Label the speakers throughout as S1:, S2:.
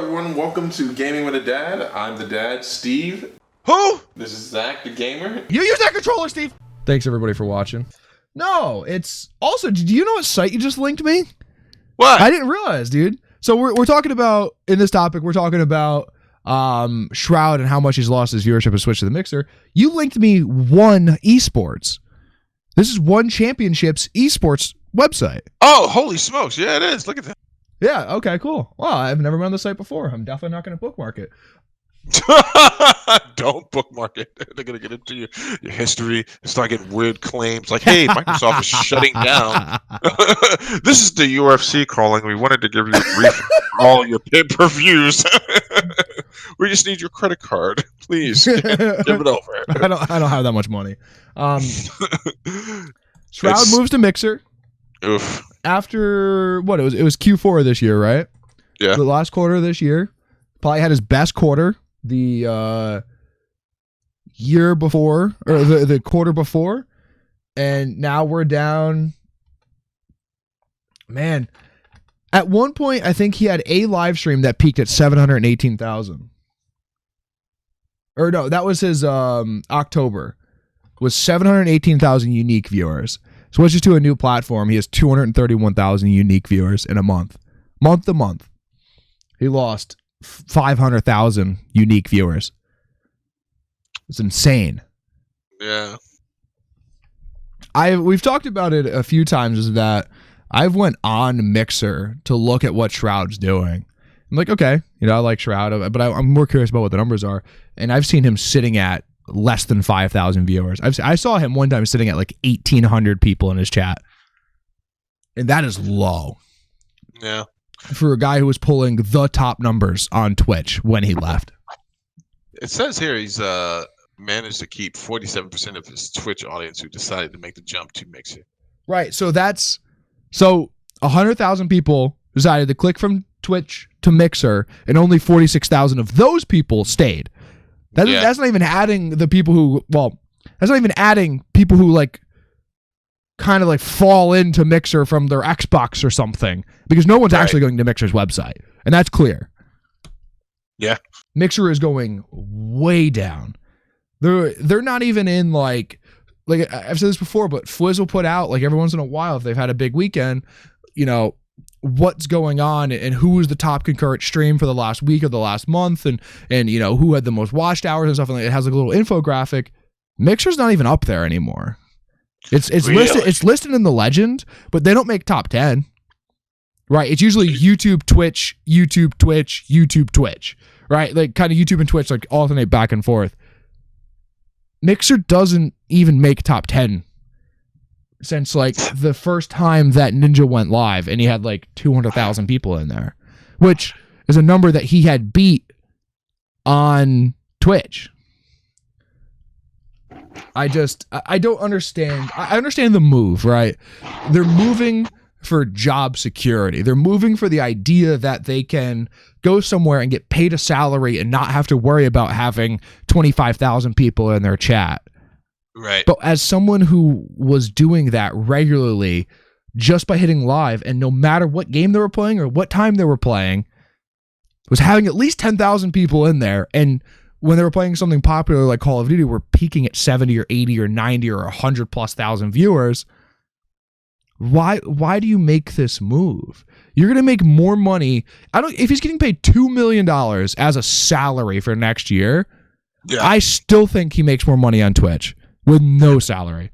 S1: everyone. Welcome to Gaming with a Dad. I'm the dad, Steve.
S2: Who?
S1: This is Zach, the gamer.
S2: You use that controller, Steve. Thanks everybody for watching. No, it's also. Do you know what site you just linked me?
S3: What?
S2: I didn't realize, dude. So we're talking about in this topic. We're talking about Shroud and how much he's lost his viewership and switched to the Mixer. You linked me One Esports. This is One Championships Esports website.
S3: Oh, holy smokes. Yeah, it is. Look at that.
S2: Yeah. Okay. Cool. Well, I've never been on the site before. I'm definitely not going to bookmark it.
S3: Don't bookmark it. They're going to get into your history and start getting weird claims like, hey, Microsoft is shutting down. This is the UFC calling. We wanted to give you a brief for all your pay-per-views. We just need your credit card. Please give it over.
S2: I don't have that much money. Shroud moves to Mixer.
S3: Oof.
S2: After what it was Q4 this year, right?
S3: Yeah.
S2: The last quarter of this year. Probably had his best quarter the year before, or the quarter before. And now we're down. Man, at one point, I think he had a live stream that peaked at 718,000. Or no, that was his October. Was 718,000 unique viewers. Switches to a new platform. He has 231,000 unique viewers in a month. Month to month. He lost 500,000 unique viewers. It's insane.
S3: Yeah.
S2: We've talked about it a few times, is that I've went on Mixer to look at what Shroud's doing. I'm like, okay, I like Shroud, but I'm more curious about what the numbers are. And I've seen him sitting at less than 5,000 viewers. I saw him one time sitting at like 1,800 people in his chat. And that is low.
S3: Yeah.
S2: For a guy who was pulling the top numbers on Twitch when he left.
S3: It says here he's managed to keep 47% of his Twitch audience who decided to make the jump to Mixer.
S2: Right. So 100,000 people decided to click from Twitch to Mixer, and only 46,000 of those people stayed. That's not even adding the people who, that's not even adding people who kind of fall into Mixer from their Xbox or something, because no one's actually going to Mixer's website, and that's clear.
S3: Yeah.
S2: Mixer is going way down. They're not even in like I've said this before, but Fwiz will put out every once in a while, if they've had a big weekend, what's going on and who was the top concurrent stream for the last week or the last month, and who had the most watched hours and stuff, and it has a little infographic. Mixer's not even up there anymore. It's listed. It's listed in the legend, but they don't make top 10. Right? It's usually YouTube, Twitch, YouTube, Twitch, YouTube, Twitch. Right? Kind of YouTube and Twitch alternate back and forth. Mixer doesn't even make top 10 since the first time that Ninja went live, and he had 200,000 people in there, which is a number that he had beat on Twitch. I don't understand. I understand the move, right? They're moving for job security. They're moving for the idea that they can go somewhere and get paid a salary and not have to worry about having 25,000 people in their chat.
S3: Right.
S2: But as someone who was doing that regularly, just by hitting live, and no matter what game they were playing or what time they were playing, was having at least 10,000 people in there, and when they were playing something popular like Call of Duty, we're peaking at 70 or 80 or 90 or 100,000+ viewers. Why do you make this move? You're going to make more money. If he's getting paid $2 million as a salary for next year, I still think he makes more money on Twitch with no salary.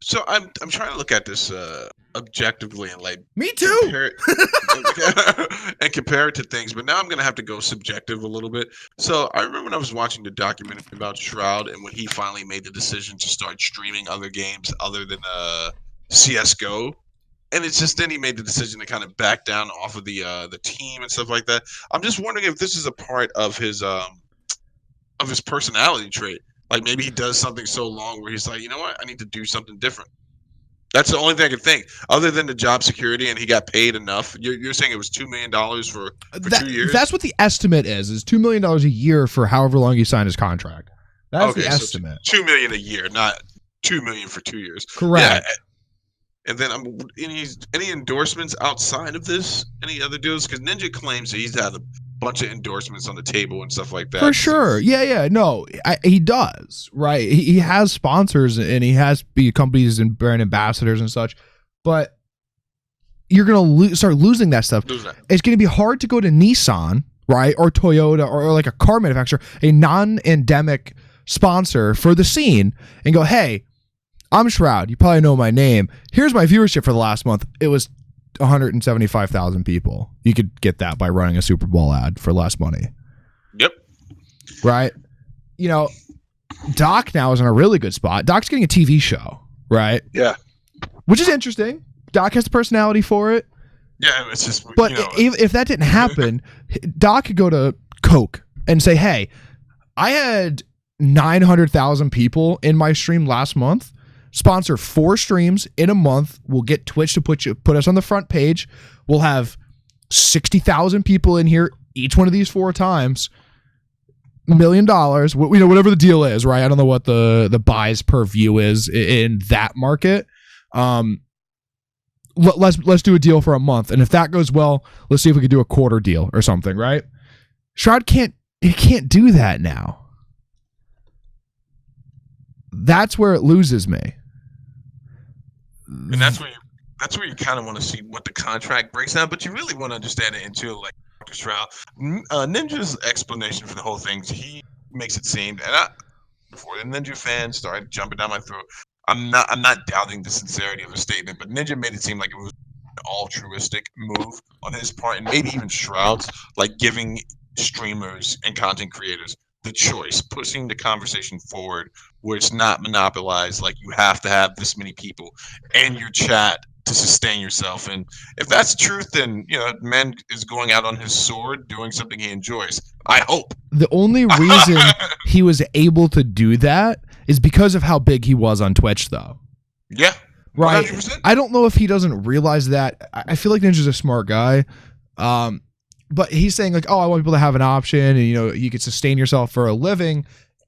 S3: So I'm trying to look at this objectively and
S2: me too,
S3: compare it to things, but now I'm gonna have to go subjective a little bit. So I remember when I was watching the documentary about Shroud, and when he finally made the decision to start streaming other games other than CS:GO, and it's just then he made the decision to kind of back down off of the team and stuff like that. I'm just wondering if this is a part of his personality trait. Maybe he does something so long where he's like, you know what, I need to do something different. That's the only thing I can think, other than the job security, and he got paid enough. You're saying it was $2 million for 2 years?
S2: That's what the estimate is $2 million a year for however long he signed his contract. That's the estimate.
S3: So $2 million a year, not $2 million for 2 years.
S2: Correct.
S3: Yeah. And then any endorsements outside of this? Any other deals? Because Ninja claims that he's had a bunch of endorsements on the table and stuff like that.
S2: For sure. Yeah. No, he does. Right. He has sponsors and he has companies and brand ambassadors and such. But you're going to start losing that stuff. It's going to be hard to go to Nissan, right, or Toyota or like a car manufacturer, a non-endemic sponsor for the scene, and go, hey, I'm Shroud. You probably know my name. Here's my viewership for the last month. It was 175,000 people. You could get that by running a Super Bowl ad for less money.
S3: Yep.
S2: Right? You know, Doc now is in a really good spot. Doc's getting a TV show, right?
S3: Yeah.
S2: Which is interesting. Doc has the personality for it.
S3: Yeah, it's just.
S2: But if that didn't happen, Doc could go to Coke and say, hey, I had 900,000 people in my stream last month. Sponsor 4 streams in a month. We'll get Twitch to put us on the front page. We'll have 60,000 people in here each one of these 4 times. $1 million, whatever the deal is, right? I don't know what the buys per view is in that market. Let's do a deal for a month, and if that goes well, let's see if we can do a quarter deal or something, right? Shroud can't do that now. That's where it loses me.
S3: And that's where you kind of want to see what the contract breaks down, but you really want to understand it until like Dr. Shroud. Ninja's explanation for the whole thing, he makes it seem, and before the Ninja fans started jumping down my throat, I'm not doubting the sincerity of the statement, but Ninja made it seem like it was an altruistic move on his part, and maybe even Shroud's, like giving streamers and content creators the choice, pushing the conversation forward where it's not monopolized, like you have to have this many people in your chat to sustain yourself. And if that's the truth, then man is going out on his sword doing something he enjoys. I hope.
S2: The only reason he was able to do that is because of how big he was on Twitch, though.
S3: Yeah.
S2: Right.
S3: 100%.
S2: I don't know if he doesn't realize that. I feel like Ninja's a smart guy. But he's saying like, oh, I want people to have an option, and you could sustain yourself for a living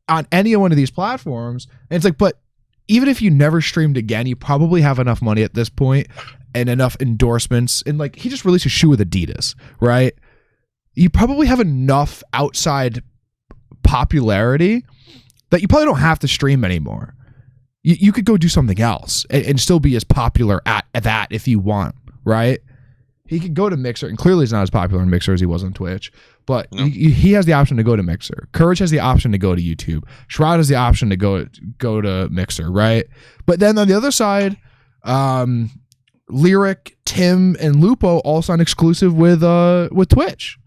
S2: on any one of these platforms. And it's like, but even if you never streamed again, you probably have enough money at this point and enough endorsements. And like, he just released a shoe with Adidas, right? You probably have enough outside popularity that you probably don't have to stream anymore. You could go do something else and still be as popular at that if you want, right? He could go to Mixer, and clearly he's not as popular in Mixer as he was on Twitch, but no. He has the option to go to Mixer. Courage has the option to go to YouTube. Shroud has the option to go to Mixer, right? But then on the other side, Lyric, Tim, and Lupo all signed exclusive with Twitch,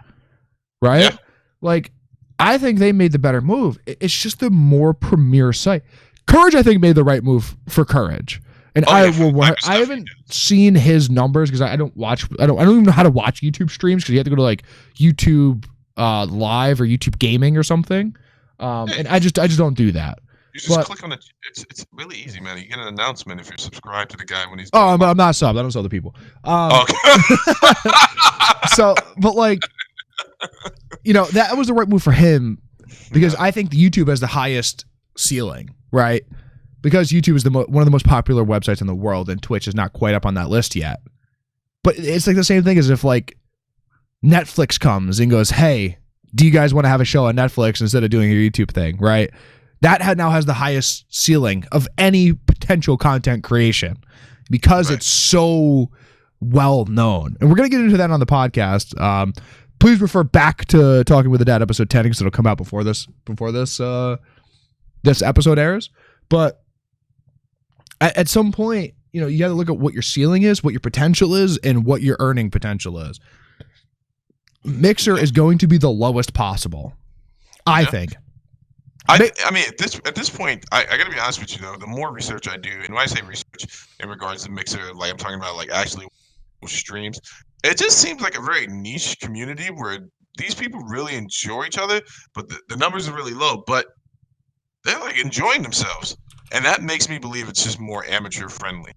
S2: right? Yeah. Like, I think they made the better move. It's just the more premier site. Courage, I think, made the right move for Courage. And I haven't seen his numbers because I don't even know how to watch YouTube streams because you have to go to like YouTube Live or YouTube Gaming or something. And I just don't do that.
S3: You just click on it. It's really easy, man. You get an announcement if you're subscribed to the guy when he's.
S2: Oh, I'm not subbed. I don't sub other people. Okay. So, but like, that was the right move for him because I think YouTube has the highest ceiling, right? Because YouTube is one of the most popular websites in the world, and Twitch is not quite up on that list yet. But it's like the same thing as if like Netflix comes and goes, "Hey, do you guys want to have a show on Netflix instead of doing your YouTube thing?" Right? That now has the highest ceiling of any potential content creation because it's so well known. And we're gonna get into that on the podcast. Please refer back to Talking with the Dad episode 10 because it'll come out before this episode airs. But at some point, you got to look at what your ceiling is, what your potential is, and what your earning potential is. Mixer is going to be the lowest possible, I think.
S3: I mean, at this point, I got to be honest with you, though. The more research I do, and when I say research in regards to Mixer, like I'm talking about like actually streams, it just seems like a very niche community where these people really enjoy each other, but the numbers are really low, but they're like enjoying themselves. And that makes me believe it's just more amateur friendly.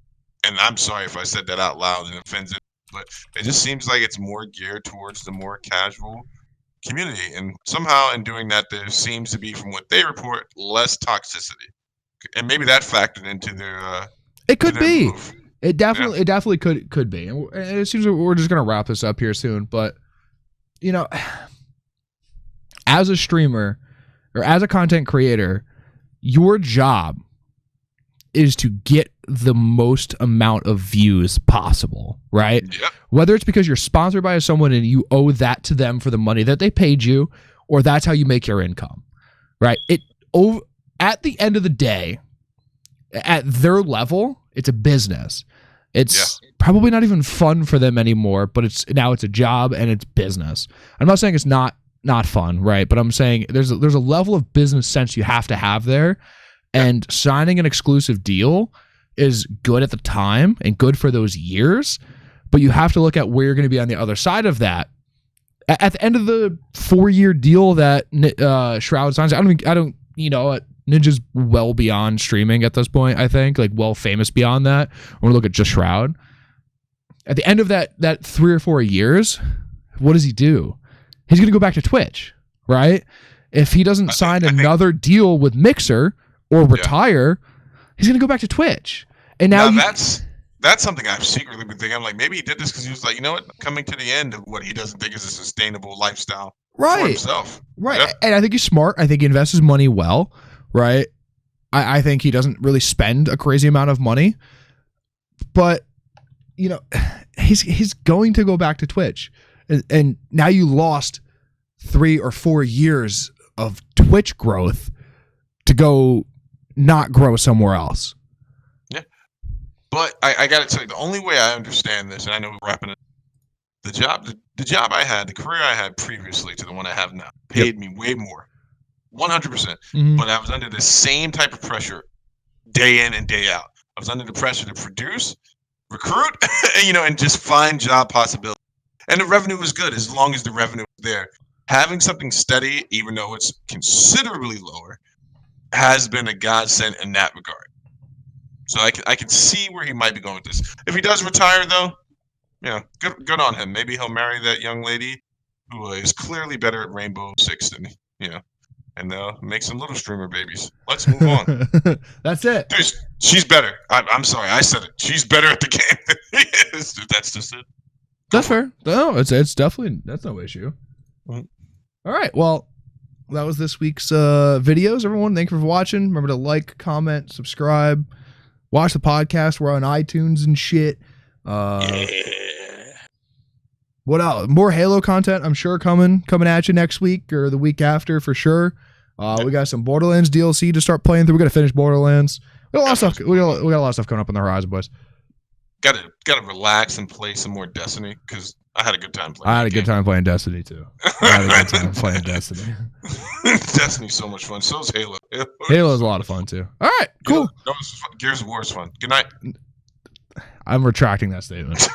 S3: And I'm sorry if I said that out loud and offends it, but it just seems like it's more geared towards the more casual community. And somehow in doing that, there seems to be, from what they report, less toxicity. And maybe that factored into their
S2: it could be.
S3: Move.
S2: It definitely could be. And it seems like we're just going to wrap this up here soon, but as a streamer or as a content creator, your job is to get the most amount of views possible, right?
S3: Yep.
S2: Whether it's because you're sponsored by someone and you owe that to them for the money that they paid you, or that's how you make your income, right? At the end of the day, at their level, it's a business. It's probably not even fun for them anymore, but it's a job and it's business. I'm not saying it's not fun, right? But I'm saying there's a level of business sense you have to have there, and signing an exclusive deal is good at the time and good for those years, but you have to look at where you're going to be on the other side of that. At the end of the 4-year deal that Shroud signs, I don't, Ninja's well beyond streaming at this point, I think, like well famous beyond that. When we look at just Shroud. At the end of that 3 or 4 years, what does he do? He's going to go back to Twitch, right? If he doesn't sign another deal with Mixer or retire, he's going to go back to Twitch. And now
S3: that's something I've secretly been thinking. I'm like, maybe he did this because he was like, you know what, coming to the end of what he doesn't think is a sustainable lifestyle for himself.
S2: Right. Yep. And I think he's smart. I think he invests his money well, right? I think he doesn't really spend a crazy amount of money. But, he's going to go back to Twitch. And now you lost 3 or 4 years of Twitch growth to go not grow somewhere else.
S3: Yeah. But I got to tell you, the only way I understand this, and I know we're wrapping it, the job I had, the career I had previously to the one I have now, paid me way more, 100%.
S2: Mm-hmm.
S3: But I was under the same type of pressure day in and day out. I was under the pressure to produce, recruit, and just find job possibilities. And the revenue was good as long as the revenue was there. Having something steady, even though it's considerably lower, has been a godsend in that regard. So I can see where he might be going with this. If he does retire, though, good on him. Maybe he'll marry that young lady who is clearly better at Rainbow Six than and make some little streamer babies. Let's move on.
S2: That's it.
S3: Dude, she's better. I'm sorry, I said it. She's better at the game than he is. That's just it.
S2: That's fair. No, it's definitely, that's no issue.
S3: Mm-hmm.
S2: All right. Well, that was this week's videos. Everyone, thank you for watching. Remember to like, comment, subscribe, watch the podcast. We're on iTunes and shit. What else? More Halo content, I'm sure, coming at you next week or the week after for sure. We got some Borderlands DLC to start playing through. We got to finish Borderlands. We got a lot of stuff. We got a lot of stuff coming up on the horizon, boys.
S3: Gotta relax and play some more Destiny because I had a good time playing.
S2: I had a good time playing Destiny too. I had a good time playing Destiny.
S3: Destiny's so much fun. So is Halo.
S2: Halo's a lot of fun too. All right, cool.
S3: Gears of War is fun. Good night.
S2: I'm retracting that statement.